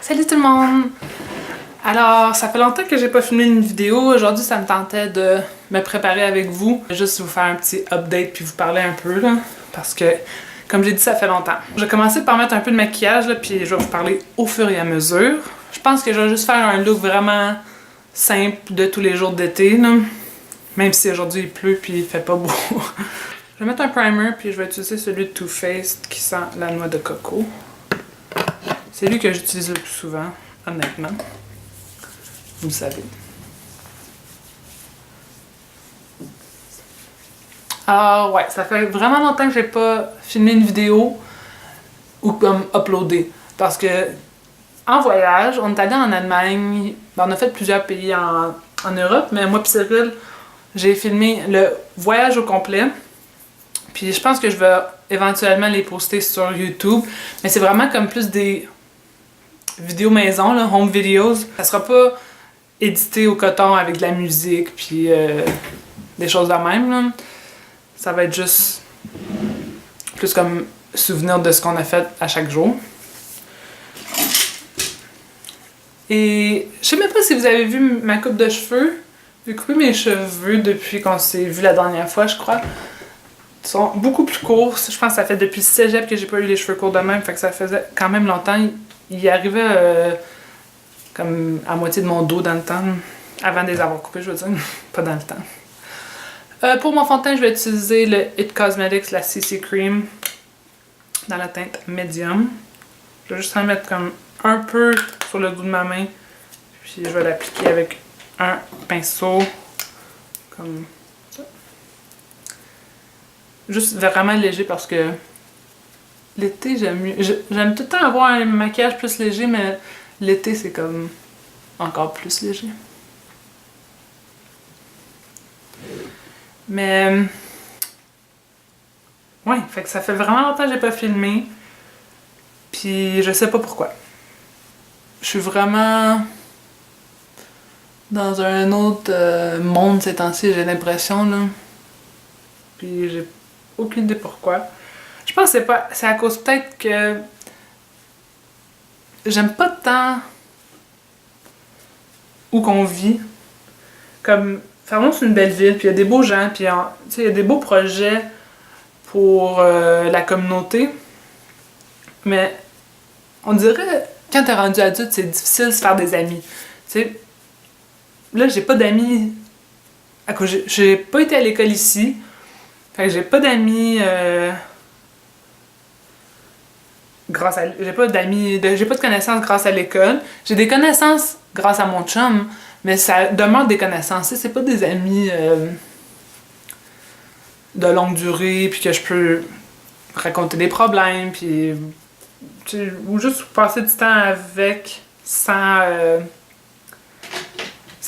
Salut tout le monde! Alors, ça fait longtemps que j'ai pas filmé une vidéo. Aujourd'hui, ça me tentait de me préparer avec vous. Juste vous faire un petit update puis vous parler un peu, là. Parce que, comme j'ai dit, ça fait longtemps. Je vais commencer par mettre un peu de maquillage, là, puis je vais vous parler au fur et à mesure. Je pense que je vais juste faire un look vraiment simple de tous les jours d'été, là. Même si aujourd'hui il pleut puis il fait pas beau. Je vais mettre un primer puis je vais utiliser celui de Too Faced qui sent la noix de coco. C'est lui que j'utilise le plus souvent, honnêtement. Vous le savez. Ah ouais, ça fait vraiment longtemps que j'ai pas filmé une vidéo ou comme uploadé. Parce que en voyage, on est allé en Allemagne, ben, on a fait plusieurs pays en Europe, mais moi pis Cyril, j'ai filmé le voyage au complet. Puis je pense que je vais éventuellement les poster sur YouTube. Mais c'est vraiment comme plus des vidéos maison, là, home videos. Ça sera pas édité au coton avec de la musique puis des choses de même, là. Ça va être juste plus comme souvenir de ce qu'on a fait à chaque jour. Et je sais même pas si vous avez vu ma coupe de cheveux. J'ai coupé mes cheveux depuis qu'on s'est vu la dernière fois, je crois. Ils sont beaucoup plus courts. Je pense que ça fait depuis le cégep que j'ai pas eu les cheveux courts de même. Fait que ça faisait quand même longtemps. Il arrivait comme à moitié de mon dos dans le temps. Avant de les avoir coupés, je veux dire. Pas dans le temps. Pour mon fond de teint, je vais utiliser le It Cosmetics, la CC Cream. Dans la teinte Medium. Je vais juste en mettre comme un peu sur le bout de ma main. Puis je vais l'appliquer avec un pinceau. Comme ça. Juste vraiment léger parce que l'été, j'aime mieux. J'aime tout le temps avoir un maquillage plus léger, mais l'été, c'est comme encore plus léger. Mais ouais, fait que ça fait vraiment longtemps que j'ai pas filmé. Puis je sais pas pourquoi. Je suis vraiment dans un autre monde ces temps-ci, j'ai l'impression, là. Puis j'ai aucune idée pourquoi. Je pense que c'est à cause peut-être que j'aime pas tant où qu'on vit. Comme Fermont, c'est une belle ville, puis il y a des beaux gens, puis il y a des beaux projets pour la communauté. Mais on dirait, quand t'es rendu adulte, c'est difficile de se faire des amis. Tu sais, là, j'ai pas d'amis. J'ai pas été à l'école ici. Fait que j'ai pas d'amis j'ai pas de connaissances grâce à l'école. J'ai des connaissances grâce à mon chum, mais ça demeure des connaissances. C'est pas des amis de longue durée, puis que je peux raconter des problèmes, puis ou juste passer du temps avec sans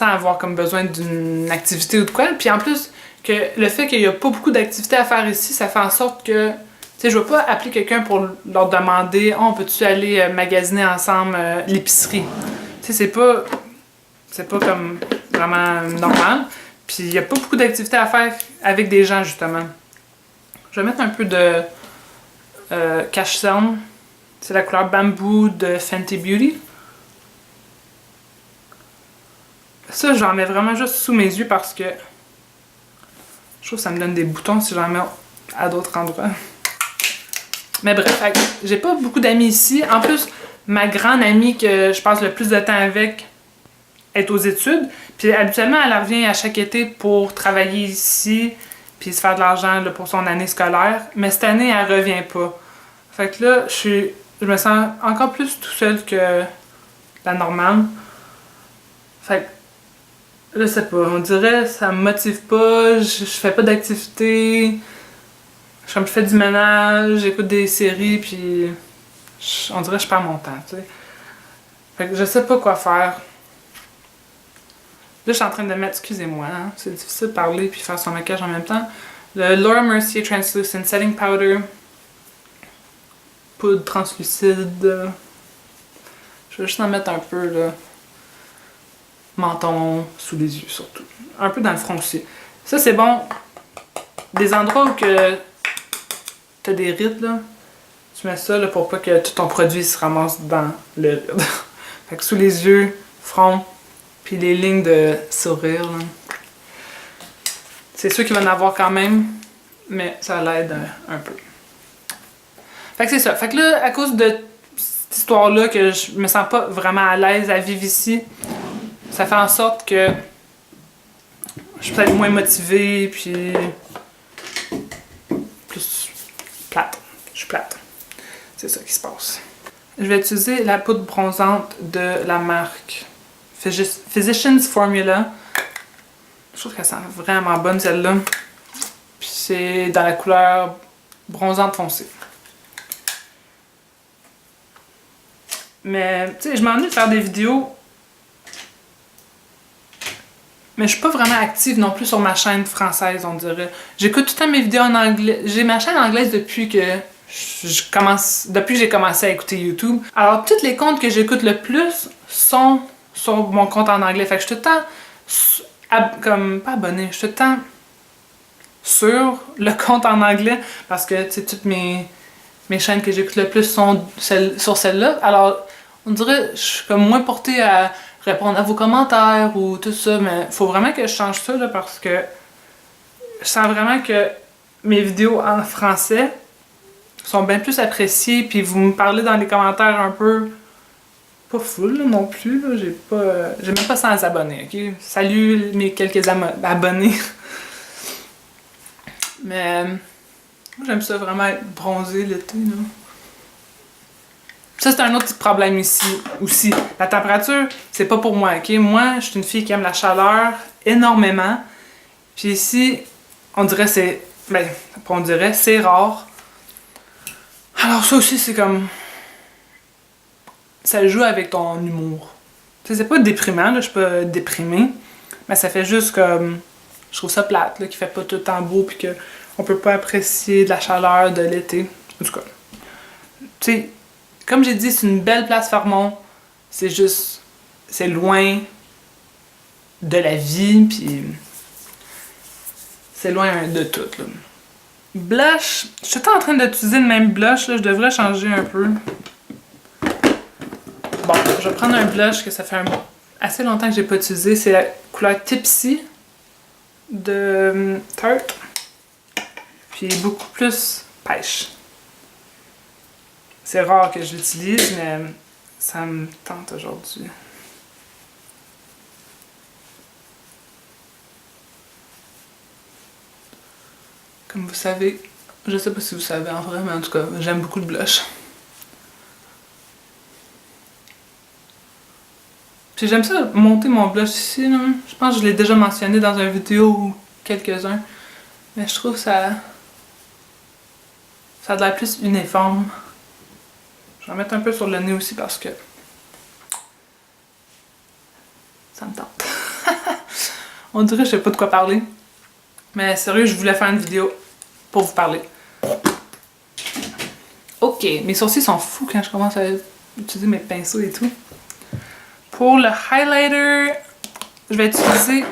avoir comme besoin d'une activité ou de quoi. Puis en plus, que le fait qu'il y a pas beaucoup d'activités à faire ici, ça fait en sorte que tu sais, je vais pas appeler quelqu'un pour leur demander on peut-tu aller magasiner ensemble l'épicerie. Tu sais, c'est pas comme vraiment normal. Puis il y a pas beaucoup d'activités à faire avec des gens justement. Je vais mettre un peu de Cash Zone. C'est la couleur Bamboo de Fenty Beauty. Ça, j'en mets vraiment juste sous mes yeux parce que je trouve que ça me donne des boutons si j'en mets à d'autres endroits. Mais bref, j'ai pas beaucoup d'amis ici. En plus, ma grande amie que je passe le plus de temps avec est aux études. Puis habituellement, elle revient à chaque été pour travailler ici puis se faire de l'argent pour son année scolaire. Mais cette année, elle revient pas. Fait que là, je me sens encore plus tout seul que la normale. Fait que je sais pas, on dirait ça me motive pas, je fais pas d'activité. Je fais du ménage, j'écoute des séries, puis on dirait que je perds mon temps, tu sais. Fait que je sais pas quoi faire. Là, je suis en train de mettre, excusez-moi, hein, c'est difficile de parler puis faire son maquillage en même temps. Le Laura Mercier Translucent Setting Powder. Poudre translucide. Je vais juste en mettre un peu, là. Menton, sous les yeux surtout. Un peu dans le front aussi. Ça, c'est bon. Des endroits où que t'as des rides, là. Tu mets ça là, pour pas que tout ton produit se ramasse dans le ride. Fait que sous les yeux, front, puis les lignes de sourire, là. C'est sûr qu'il va en avoir quand même, mais ça l'aide un peu. Fait que c'est ça. Fait que là, à cause de cette histoire-là, que je me sens pas vraiment à l'aise à vivre ici, ça fait en sorte que je suis peut-être moins motivée, puis plus plate. Je suis plate. C'est ça qui se passe. Je vais utiliser la poudre bronzante de la marque Physicians Formula. Je trouve qu'elle sent vraiment bonne celle-là. Puis c'est dans la couleur bronzante foncée. Mais tu sais, je m'ennuie de faire des vidéos. Mais je suis pas vraiment active non plus sur ma chaîne française, on dirait. J'écoute tout le temps mes vidéos en anglais. J'ai ma chaîne anglaise depuis que depuis que j'ai commencé à écouter YouTube. Alors, tous les comptes que j'écoute le plus sont sur mon compte en anglais. Fait que je suis tout le temps comme pas abonné, je suis tout le temps sur le compte en anglais parce que tu sais, toutes mes chaînes que j'écoute le plus sont sur celle-là. Alors, on dirait je suis comme moins portée à répondre à vos commentaires ou tout ça, mais faut vraiment que je change ça là, parce que je sens vraiment que mes vidéos en français sont bien plus appréciées, puis vous me parlez dans les commentaires un peu pas full là, non plus, là, j'ai même pas 100 abonnés, ok? Salut mes quelques abonnés. Mais moi j'aime ça vraiment être bronzé l'été, là. Ça, c'est un autre petit problème ici aussi. La température, c'est pas pour moi, ok? Moi, je suis une fille qui aime la chaleur énormément. Puis ici, on dirait c'est... Ben, on dirait, c'est rare. Alors ça aussi, c'est comme... Ça joue avec ton humour. Tu sais, c'est pas déprimant, là, je suis pas déprimée. Mais ça fait juste comme... Je trouve ça plate, là, qu'il fait pas tout le temps beau, puis qu'on peut pas apprécier de la chaleur de l'été. En tout cas, tu sais... Comme j'ai dit, c'est une belle place Fermont. C'est juste... C'est loin de la vie, puis... C'est loin de tout, là. Blush. Je suis en train d'utiliser le même blush, là. Je devrais changer un peu. Bon, je vais prendre un blush que ça fait assez longtemps que j'ai pas utilisé. C'est la couleur Tipsy de Tarte. Puis beaucoup plus pêche. C'est rare que je l'utilise, mais ça me tente aujourd'hui. Comme vous savez, je sais pas si vous savez en vrai, mais en tout cas, j'aime beaucoup le blush. Puis j'aime ça monter mon blush ici, là. Je pense que je l'ai déjà mentionné dans une vidéo ou quelques-uns. Mais je trouve que ça a l'air plus uniforme. Je vais en mettre un peu sur le nez aussi parce que ça me tente. On dirait que je sais pas de quoi parler. Mais sérieux, je voulais faire une vidéo pour vous parler. Ok, mes sourcils sont fous quand je commence à utiliser mes pinceaux et tout. Pour le highlighter, je vais utiliser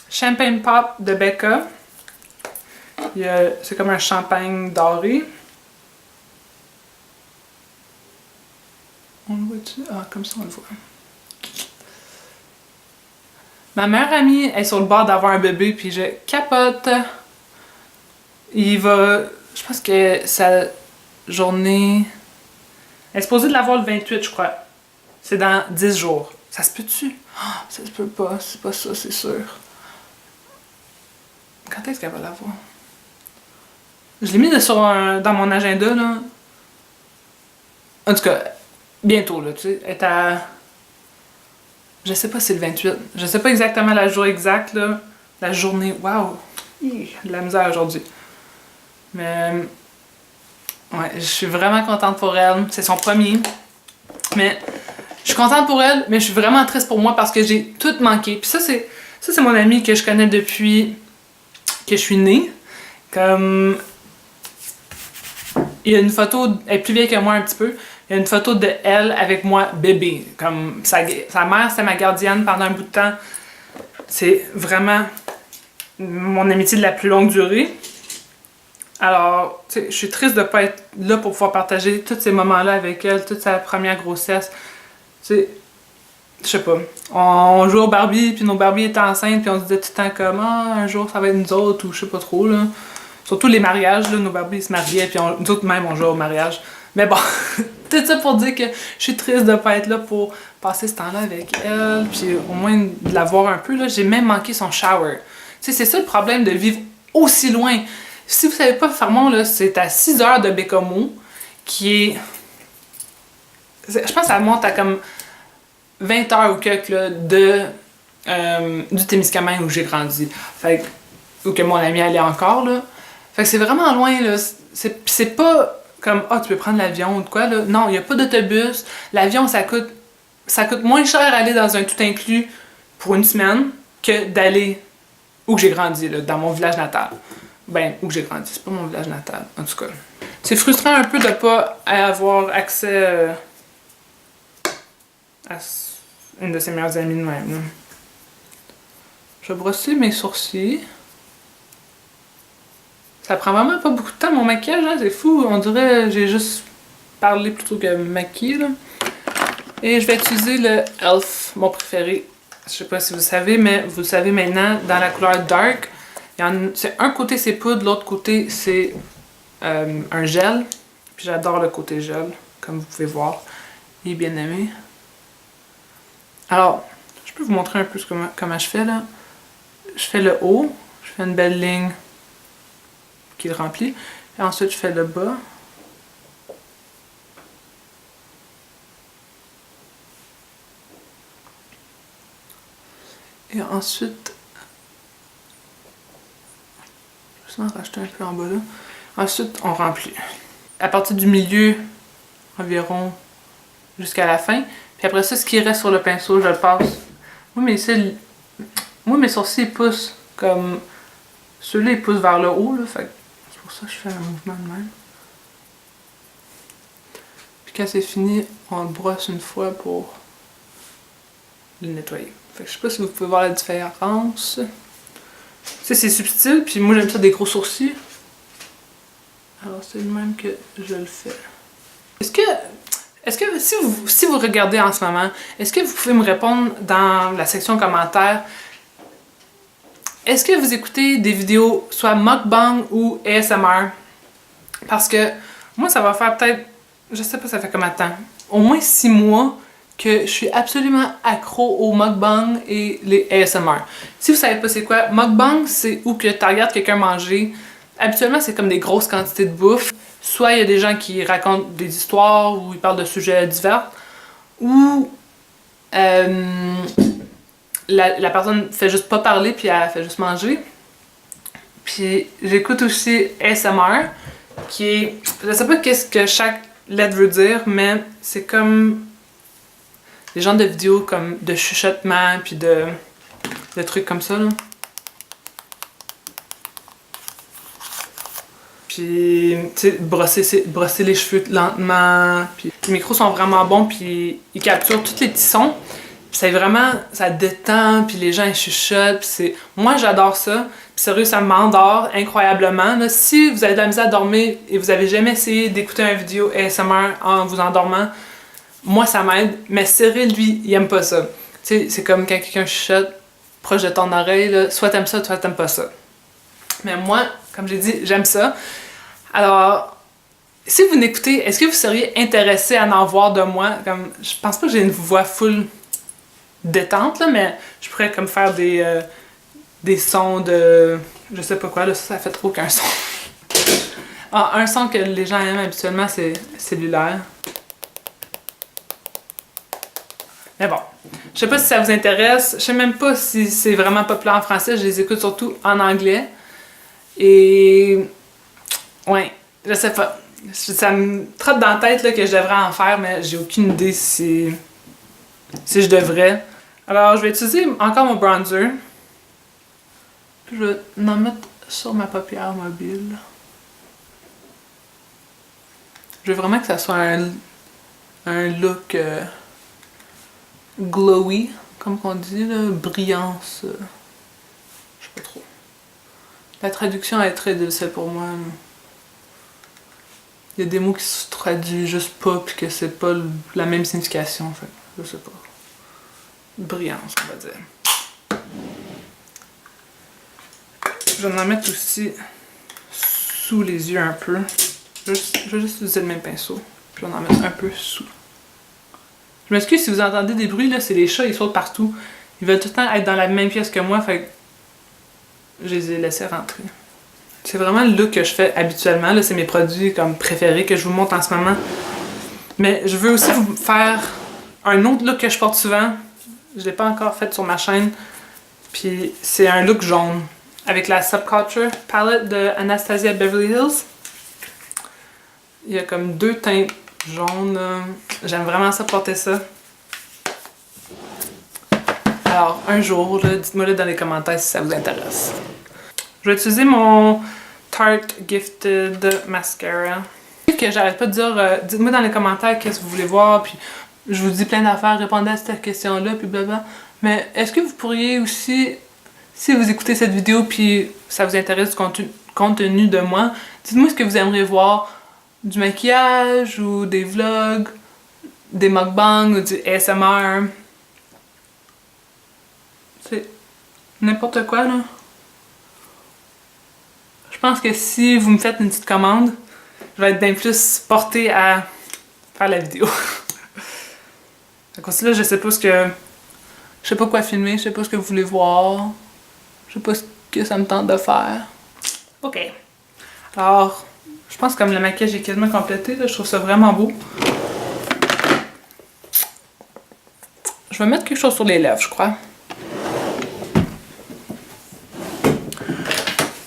Champagne Pop de Becca. C'est comme un champagne doré. On le voit-tu? Ah, comme ça on le voit. Ma meilleure amie est sur le bord d'avoir un bébé, puis je capote. Je pense que sa journée... Elle est supposée de l'avoir le 28, je crois. C'est dans 10 jours. Ça se peut-tu? Oh, ça se peut pas, c'est pas ça, c'est sûr. Quand est-ce qu'elle va l'avoir? Je l'ai mis dans mon agenda, là. En tout cas, bientôt, là, tu sais. Elle est à... Je sais pas si c'est le 28. Je sais pas exactement la jour exact, là. La journée. Waouh! De la misère aujourd'hui. Mais... Ouais, je suis vraiment contente pour elle. C'est son premier. Mais je suis contente pour elle, mais je suis vraiment triste pour moi parce que j'ai tout manqué. Puis ça, c'est mon amie que je connais depuis que je suis née. Comme... Il y a une photo... Elle est plus vieille que moi un petit peu. Il y a une photo de elle avec moi bébé. Comme sa mère, c'était ma gardienne pendant un bout de temps. C'est vraiment mon amitié de la plus longue durée. Alors, tu sais, je suis triste de pas être là pour pouvoir partager tous ces moments-là avec elle, toute sa première grossesse. Tu sais, je sais pas. On jouait au Barbie, puis nos Barbie étaient enceintes, puis on se disait tout le temps comme ah, un jour ça va être nous autres, ou je sais pas trop, là. Surtout les mariages, là, nos Barbie se mariaient, puis nous autres même on jouait au mariage. Mais bon, tout ça pour dire que je suis triste de pas être là pour passer ce temps-là avec elle, puis au moins de la voir un peu, là. J'ai même manqué son shower. Tu sais, c'est ça le problème de vivre aussi loin. Si vous savez pas, Fermont, là, c'est à 6 heures de Bécomo, qui est... Je pense que ça monte à comme 20 heures ou quelque, là, du Témiscamingue où j'ai grandi. Fait que, ou que mon ami allait encore, là. Fait que c'est vraiment loin, là. C'est pas comme, ah, tu peux prendre l'avion ou de quoi, là. Non, il y a pas d'autobus. L'avion, ça coûte moins cher aller dans un tout inclus pour une semaine que d'aller où j'ai grandi, là, dans mon village natal. Ben, où j'ai grandi, c'est pas mon village natal, en tout cas. C'est frustrant un peu de pas avoir accès à une de ses meilleures amies de même, là. Je vais brosser mes sourcils. Ça prend vraiment pas beaucoup de temps, mon maquillage, hein, c'est fou. On dirait que j'ai juste parlé plutôt que maquillé, là. Et je vais utiliser le e.l.f., mon préféré. Je sais pas si vous savez, mais vous le savez maintenant, dans la couleur Dark. C'est un côté c'est poudre, l'autre côté c'est un gel. Puis j'adore le côté gel, comme vous pouvez voir. Il est bien aimé. Alors, je peux vous montrer un peu comment je fais là. Je fais le haut, je fais une belle ligne qui le remplit. Et ensuite je fais le bas. Et ensuite, je vais racheter un peu en bas là. Ensuite, on remplit. À partir du milieu, environ jusqu'à la fin. Puis après ça, ce qui reste sur le pinceau, je le passe. Moi, mes sourcils poussent comme... Ceux-là, ils poussent vers le haut, là. Fait que c'est pour ça que je fais un mouvement de même. Puis quand c'est fini, on le brosse une fois pour le nettoyer. Fait que je sais pas si vous pouvez voir la différence. Tu sais, c'est subtil, puis moi j'aime ça des gros sourcils. Alors c'est le même que je le fais. Est-ce que si vous regardez en ce moment, est-ce que vous pouvez me répondre dans la section commentaires? Est-ce que vous écoutez des vidéos soit mukbang ou ASMR? Parce que moi ça va faire peut-être, je sais pas ça fait combien de temps, au moins 6 mois que je suis absolument accro au mukbang et les ASMR. Si vous savez pas c'est quoi, mukbang c'est où que tu regardes quelqu'un manger. Habituellement c'est comme des grosses quantités de bouffe. Soit il y a des gens qui racontent des histoires ou ils parlent de sujets divers, ou la personne fait juste pas parler puis elle fait juste manger. Puis j'écoute aussi ASMR, qui est... Je sais pas qu'est-ce que chaque lettre veut dire, mais c'est comme des genres de vidéos comme de chuchotement puis de trucs comme ça, là. Puis, tu sais, brosser les cheveux lentement. Puis les micros sont vraiment bons, puis ils capturent tous les petits sons. Puis c'est vraiment, ça détend, puis les gens ils chuchotent. Puis c'est... Moi, j'adore ça. Puis sérieux, ça m'endort incroyablement. Là, si vous avez de la misère à dormir et vous avez jamais essayé d'écouter une vidéo ASMR en vous endormant, moi, ça m'aide. Mais Cyril, lui, il aime pas ça. Tu sais, c'est comme quand quelqu'un chuchote proche de ton oreille, là, soit t'aimes ça, soit t'aimes pas ça. Mais moi, comme j'ai dit, j'aime ça. Alors, si vous m'écoutez, est-ce que vous seriez intéressé à en voir de moi? Comme, je pense pas que j'ai une voix full détente, là, mais je pourrais comme faire des sons de... Je sais pas quoi, là, ça fait trop qu'un son. Ah, un son que les gens aiment habituellement, c'est cellulaire. Mais bon, je sais pas si ça vous intéresse. Je sais même pas si c'est vraiment populaire en français. Je les écoute surtout en anglais. Et... ouais, je sais pas. Ça me trotte dans la tête là, que je devrais en faire, mais j'ai aucune idée si je devrais. Alors, je vais utiliser encore mon bronzer. Puis je vais en mettre sur ma paupière mobile. Je veux vraiment que ça soit un look glowy, comme on dit, là, brillance. Je sais pas trop. La traduction est très difficile pour moi. il y a des mots qui se traduisent juste pas puis que c'est pas la même signification, en fait. Je sais pas. Brillance, on va dire. Je vais en mettre aussi sous les yeux un peu. Je vais juste utiliser le même pinceau. Puis on en mettre un peu sous. Je m'excuse si vous entendez des bruits, là, c'est les chats, ils sautent partout. Ils veulent tout le temps être dans la même pièce que moi, fait que je les ai laissés rentrer. C'est vraiment le look que je fais habituellement, là, c'est mes produits comme préférés que je vous montre en ce moment. Mais je veux aussi vous faire un autre look que je porte souvent. Je l'ai pas encore fait sur ma chaîne. Puis c'est un look jaune avec la Subculture palette de Anastasia Beverly Hills. Il y a comme 2 teintes jaunes. J'aime vraiment ça porter ça. Alors, un jour, dites-moi dans les commentaires si ça vous intéresse. Je vais utiliser mon Tarte Gifted Mascara. Que j'arrête pas de dire, dites-moi dans les commentaires qu'est-ce que vous voulez voir, puis je vous dis plein d'affaires, répondez à cette question-là, puis blablabla. Mais est-ce que vous pourriez aussi, si vous écoutez cette vidéo puis ça vous intéresse du contenu de moi, dites-moi ce que vous aimeriez voir, du maquillage ou des vlogs, des mukbangs ou du ASMR. C'est n'importe quoi, là. Je pense que si vous me faites une petite commande, je vais être bien plus portée à faire la vidéo. Fait que là, je sais pas je sais pas quoi filmer, je sais pas ce que vous voulez voir. Je sais pas ce que ça me tente de faire. Ok. Alors, je pense que comme le maquillage est quasiment complété, là, je trouve ça vraiment beau. Je vais mettre quelque chose sur les lèvres, je crois.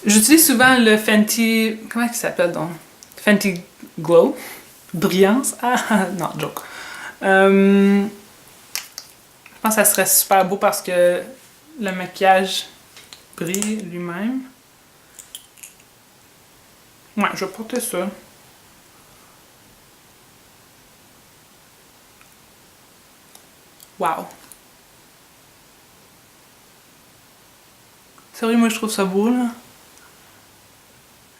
J'utilise souvent le Fenty... Comment il s'appelle donc? Fenty Glow. Brillance. Ah, non, joke. Je pense que ça serait super beau parce que le maquillage brille lui-même. Ouais, je vais porter ça. Wow. Sérieux, moi je trouve ça beau, là.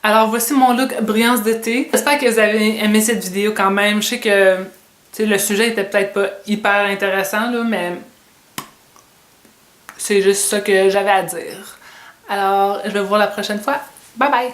Alors voici mon look brillance d'été. J'espère que vous avez aimé cette vidéo quand même. Je sais que le sujet était peut-être pas hyper intéressant, là, mais c'est juste ça que j'avais à dire. Alors, je vais vous voir la prochaine fois. Bye bye!